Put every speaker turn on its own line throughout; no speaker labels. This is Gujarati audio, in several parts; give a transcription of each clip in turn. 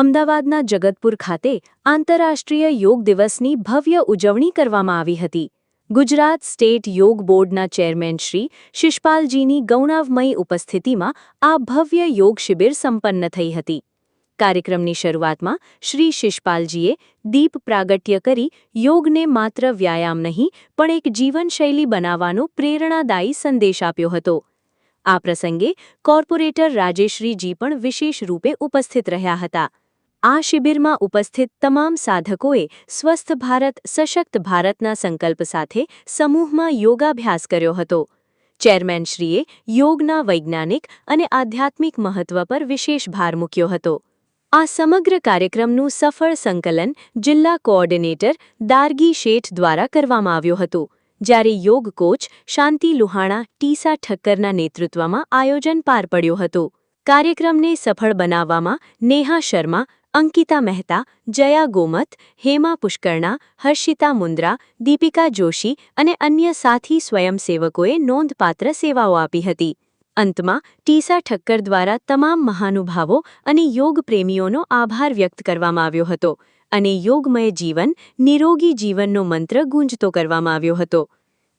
અમદાવાદના જગતપુર ખાતે આંતરરાષ્ટ્રીય યોગ દિવસની ભવ્ય ઉજવણી કરવામાં આવી હતી. ગુજરાત સ્ટેટ યોગ બોર્ડના ચેરમેન શ્રી શિષપાલજીની ગૌરવમયી ઉપસ્થિતિમાં આ ભવ્ય યોગ શિબિર સંપન્ન થઈ હતી. કાર્યક્રમની શરૂઆતમાં શ્રી શિષપાલજીએ દીપ પ્રાગટ્ય કરી યોગને માત્ર વ્યાયામ નહીં પણ એક જીવનશૈલી બનાવવાનો પ્રેરણાદાયી સંદેશ આપ્યો હતો. આ પ્રસંગે કોર્પોરેટર રાજેશ્રીજી પણ વિશેષ રૂપે ઉપસ્થિત રહ્યા હતા. આ શિબિરમાં ઉપસ્થિત તમામ સાધકોએ સ્વસ્થ ભારત સશક્ત ભારતના સંકલ્પ સાથે સમૂહમાં યોગાભ્યાસ કર્યો હતો. ચેરમેનશ્રીએ યોગના વૈજ્ઞાનિક અને આધ્યાત્મિક મહત્વ પર વિશેષ ભાર મૂક્યો હતો. આ સમગ્ર કાર્યક્રમનું સફળ સંકલન જિલ્લા કોઓર્ડિનેટર દારગી શેઠ દ્વારા કરવામાં આવ્યું હતું, જ્યારે યોગ કોચ શાંતિ લુહાણા ટીસા ઠક્કરના નેતૃત્વમાં આયોજન પાર પડ્યું હતું. કાર્યક્રમને સફળ બનાવવામાં નેહા શર્મા, અંકિતા મહેતા, જયા ગોમત, હેમા પુષ્કરણા, હર્ષિતા મુન્દ્રા, દીપિકા જોશી અને અન્ય સાથી સ્વયંસેવકોએ નોંધપાત્ર સેવાઓ આપી હતી. અંતમાં ટીસા ઠક્કર દ્વારા તમામ મહાનુભાવો અને યોગ પ્રેમીઓનો આભાર વ્યક્ત કરવામાં આવ્યો હતો અને યોગમય જીવન, નિરોગી જીવનનો મંત્ર ગુંજતો કરવામાં આવ્યો હતો.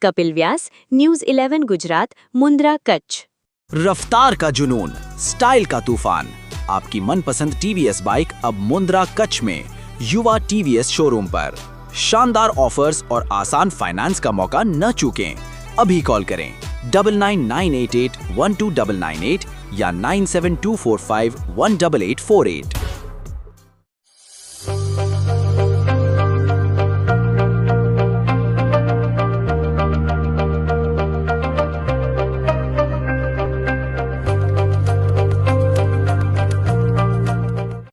કપિલ વ્યાસ, ન્યૂઝ 11 ગુજરાત, મુન્દ્રા, કચ્છ.
रफ्तार का जुनून, स्टाइल का तूफान, आपकी मनपसंद टीवीएस बाइक अब मुंद्रा कच्छ में युवा टीवीएस शोरूम पर. शानदार ऑफर्स और आसान फाइनेंस का मौका न चूकें. अभी कॉल करें 9998812998 या 9724518848.